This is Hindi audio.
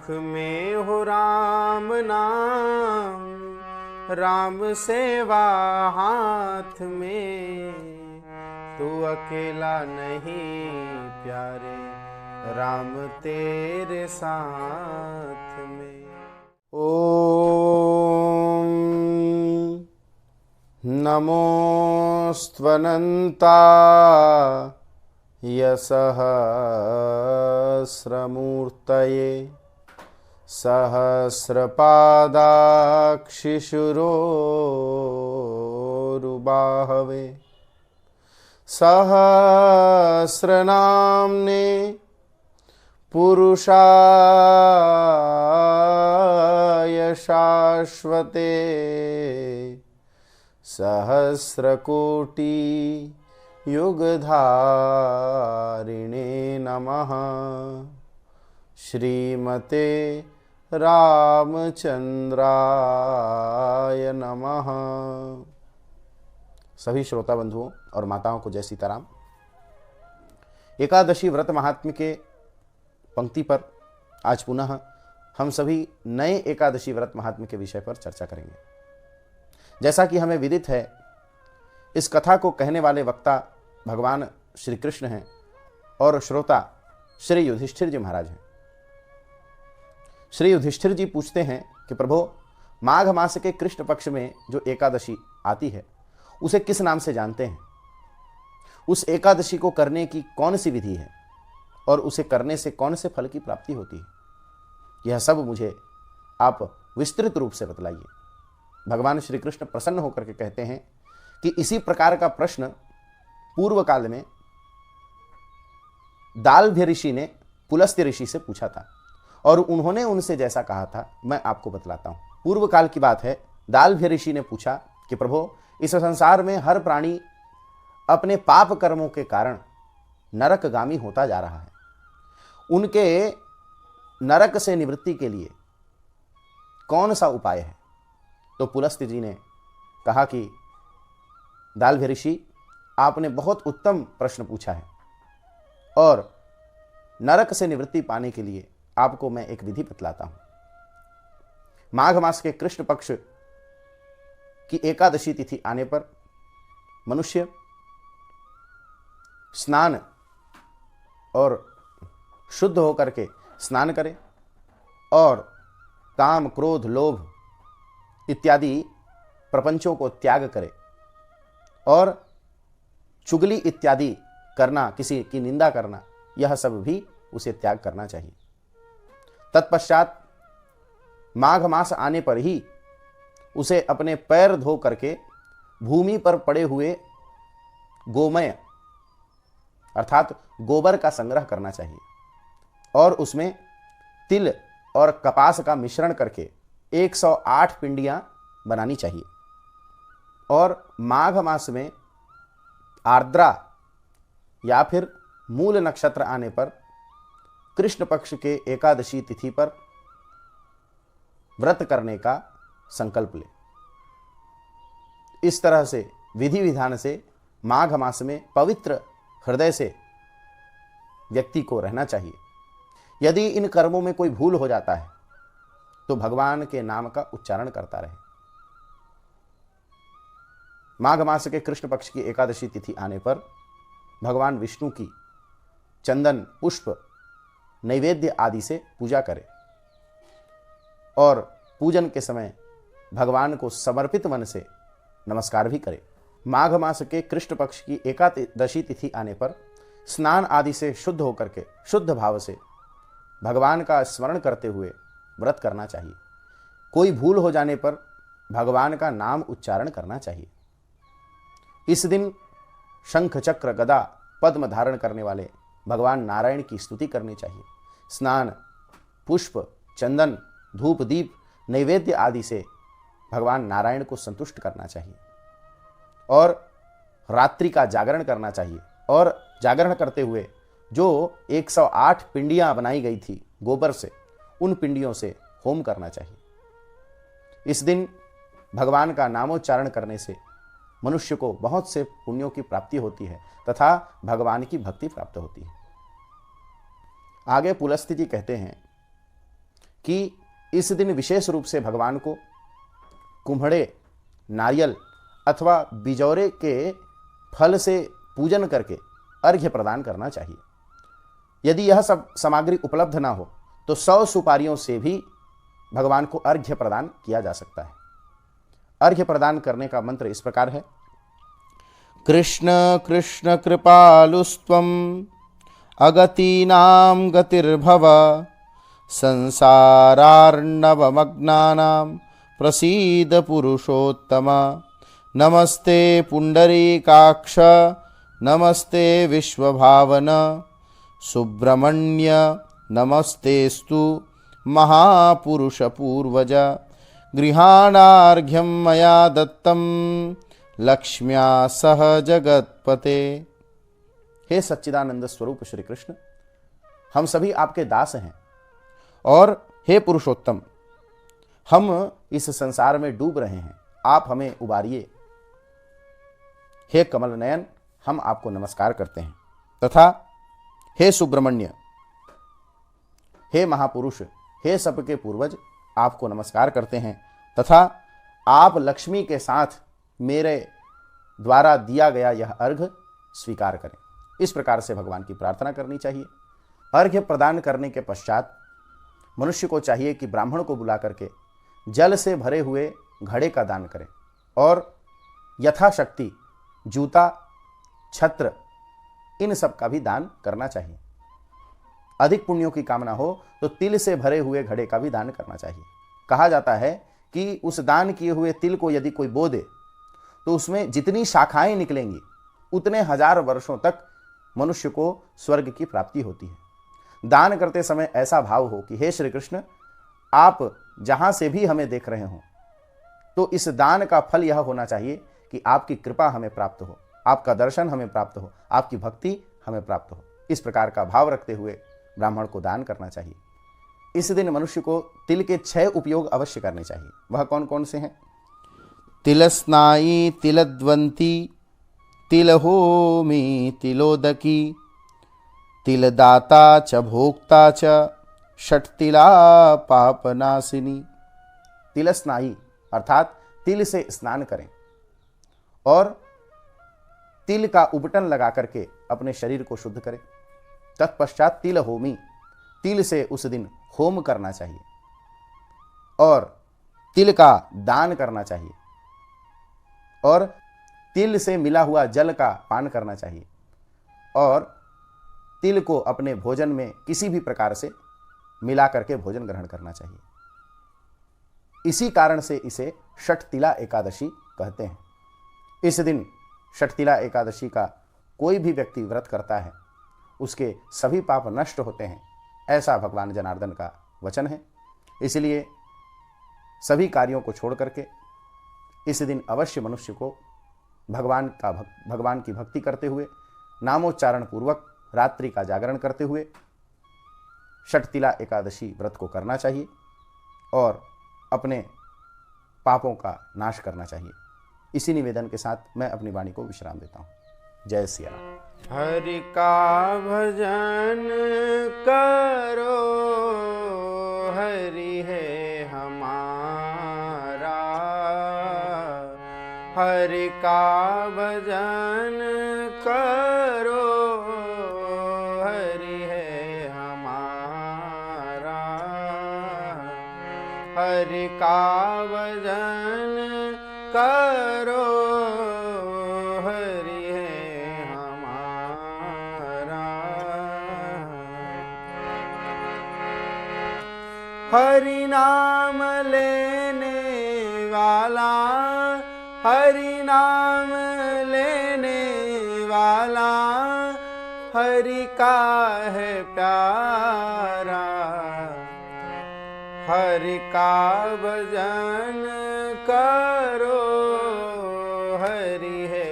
आँख में हो राम नाम, राम सेवा हाथ में। तू अकेला नहीं प्यारे, राम तेरे साथ में। ओम नमोऽस्त्वनन्ताय सहस्रमूर्तये, सहस्रपादाक्षिशुरोरुबाहवे, सहस्रनाम्ने पुरुषाय शाश्वते, सहस्रकोटि युगधारिणे नमः। श्रीमते रामचंद्राय नमः। सभी श्रोता बंधुओं और माताओं को जय सीताराम। एकादशी व्रत महात्म्य के पंक्ति पर आज पुनः हम सभी नए एकादशी व्रत महात्म्य के विषय पर चर्चा करेंगे। जैसा कि हमें विदित है, इस कथा को कहने वाले वक्ता भगवान श्री कृष्ण हैं और श्रोता श्री युधिष्ठिर जी महाराज हैं। श्री युधिष्ठिर जी पूछते हैं कि प्रभु, माघ मास के कृष्ण पक्ष में जो एकादशी आती है उसे किस नाम से जानते हैं? उस एकादशी को करने की कौन सी विधि है और उसे करने से कौन से फल की प्राप्ति होती है? यह सब मुझे आप विस्तृत रूप से बतलाइए। भगवान श्री कृष्ण प्रसन्न होकर के कहते हैं कि इसी प्रकार का प्रश्न पूर्व काल में दाल्भ्य ऋषि ने पुलस्त्य ऋषि से पूछा था और उन्होंने उनसे जैसा कहा था मैं आपको बतलाता हूं। पूर्व काल की बात है। दाल्भ्य ऋषि ने पूछा कि प्रभु, इस संसार में हर प्राणी अपने पाप कर्मों के कारण नरकगामी होता जा रहा है। उनके नरक से निवृत्ति के लिए कौन सा उपाय है? तो पुलस्त्य जी ने कहा कि दाल्भ्य ऋषि, आपने बहुत उत्तम प्रश्न पूछा है और नरक से निवृत्ति पाने के लिए आपको मैं एक विधि बतलाता हूं। माघ मास के कृष्ण पक्ष की एकादशी तिथि आने पर मनुष्य स्नान और शुद्ध होकर के स्नान करे और काम, क्रोध, लोभ इत्यादि प्रपंचों को त्याग करे और चुगली इत्यादि करना, किसी की निंदा करना, यह सब भी उसे त्याग करना चाहिए। तत्पश्चात माघ मास आने पर ही उसे अपने पैर धो करके भूमि पर पड़े हुए गोमय अर्थात गोबर का संग्रह करना चाहिए और उसमें तिल और कपास का मिश्रण करके 108 पिंडियां बनानी चाहिए। और माघ मास में आर्द्रा या फिर मूल नक्षत्र आने पर कृष्ण पक्ष के एकादशी तिथि पर व्रत करने का संकल्प ले। इस तरह से विधि विधान से माघ मास में पवित्र हृदय से व्यक्ति को रहना चाहिए। यदि इन कर्मों में कोई भूल हो जाता है तो भगवान के नाम का उच्चारण करता रहे। माघ मास के कृष्ण पक्ष की एकादशी तिथि आने पर भगवान विष्णु की चंदन, पुष्प, नैवेद्य आदि से पूजा करे और पूजन के समय भगवान को समर्पित मन से नमस्कार भी करे। माघ मास के कृष्ण पक्ष की एकादशी तिथि आने पर स्नान आदि से शुद्ध होकर के शुद्ध भाव से भगवान का स्मरण करते हुए व्रत करना चाहिए। कोई भूल हो जाने पर भगवान का नाम उच्चारण करना चाहिए। इस दिन शंख, चक्र, गदा, पद्म धारण करने वाले भगवान नारायण की स्तुति करनी चाहिए। स्नान, पुष्प, चंदन, धूप, दीप, नैवेद्य आदि से भगवान नारायण को संतुष्ट करना चाहिए और रात्रि का जागरण करना चाहिए। और जागरण करते हुए जो 108 पिंडियां बनाई गई थी गोबर से, उन पिंडियों से होम करना चाहिए। इस दिन भगवान का नामोच्चारण करने से मनुष्य को बहुत से पुण्यों की प्राप्ति होती है तथा भगवान की भक्ति प्राप्त होती है। आगे पुलस्त्य जी कहते हैं कि इस दिन विशेष रूप से भगवान को कुम्हड़े, नारियल अथवा बिजौरे के फल से पूजन करके अर्घ्य प्रदान करना चाहिए। यदि यह सब सामग्री उपलब्ध ना हो तो 100 सुपारियों से भी भगवान को अर्घ्य प्रदान किया जा सकता है। अर्घ्य प्रदान करने का मंत्र इस प्रकार है: कृष्ण कृष्ण कृपालुस्त्वं अगतीनां गतिर्भव संसारार्णवमग्नानां प्रसीद पुरुषोत्तम। नमस्ते पुंडरीकाक्ष नमस्ते विश्वभावन सुब्रह्मण्य नमस्तेस्तु महापुरुष पूर्वज। गृहाणार्घ्यं मया दत्तं लक्ष्म्या सह जगत्पते। हे सच्चिदानंद स्वरूप श्री कृष्ण, हम सभी आपके दास हैं और हे पुरुषोत्तम, हम इस संसार में डूब रहे हैं, आप हमें उबारिए। हे कमल नयन, हम आपको नमस्कार करते हैं। तथा हे सुब्रह्मण्य, हे महापुरुष, हे सबके पूर्वज, आपको नमस्कार करते हैं। तथा आप लक्ष्मी के साथ मेरे द्वारा दिया गया यह अर्घ्य स्वीकार करें। इस प्रकार से भगवान की प्रार्थना करनी चाहिए। अर्घ्य प्रदान करने के पश्चात मनुष्य को चाहिए कि ब्राह्मण को बुला करके जल से भरे हुए घड़े का दान करें और यथाशक्ति जूता, छत्र, इन सब का भी दान करना चाहिए। अधिक पुण्यों की कामना हो तो तिल से भरे हुए घड़े का भी दान करना चाहिए। कहा जाता है कि उस दान किए हुए तिल को यदि कोई बो दे तो उसमें जितनी शाखाएं निकलेंगी उतने 1000 वर्षों तक मनुष्य को स्वर्ग की प्राप्ति होती है। दान करते समय ऐसा भाव हो कि हे श्री कृष्ण, आप जहां से भी हमें देख रहे हो तो इस दान का फल यह होना चाहिए कि आपकी कृपा हमें प्राप्त हो, आपका दर्शन हमें प्राप्त हो, आपकी भक्ति हमें प्राप्त हो। इस प्रकार का भाव रखते हुए ब्राह्मण को दान करना चाहिए। इस दिन मनुष्य को तिल के 6 उपयोग अवश्य करने चाहिए। वह कौन कौन से हैं? तिलस्नायी, तिलद्वंती, तिलहोमी, तिलोदकी, तिलदाता च भोक्ता च षट्तिला पापनाशिनी। तिलस्नायी अर्थात तिल से स्नान करें और तिल का उबटन लगा करके अपने शरीर को शुद्ध करें। तत्पश्चात तिल होमी, तिल से उस दिन होम करना चाहिए और तिल का दान करना चाहिए और तिल से मिला हुआ जल का पान करना चाहिए और तिल को अपने भोजन में किसी भी प्रकार से मिला करके भोजन ग्रहण करना चाहिए। इसी कारण से इसे षट्तिला एकादशी कहते हैं। इस दिन षट्तिला एकादशी का कोई भी व्यक्ति व्रत करता है उसके सभी पाप नष्ट होते हैं, ऐसा भगवान जनार्दन का वचन है। इसलिए सभी कार्यों को छोड़ करके इस दिन अवश्य मनुष्य को भगवान की भक्ति करते हुए नामोच्चारण पूर्वक रात्रि का जागरण करते हुए षट्तिला एकादशी व्रत को करना चाहिए और अपने पापों का नाश करना चाहिए। इसी निवेदन के साथ मैं अपनी वाणी को विश्राम देता हूँ। जय सिया राम। हरि का भजन करो, हरि है हमारा। हरि का भजन करो, हरि है हमारा। हरि का भजन करो, हरि है हमारा। हरि नाम लेने वाला, हरि नाम लेने वाला, हरि का है प्यारा। हरि का भजन करो, हरि है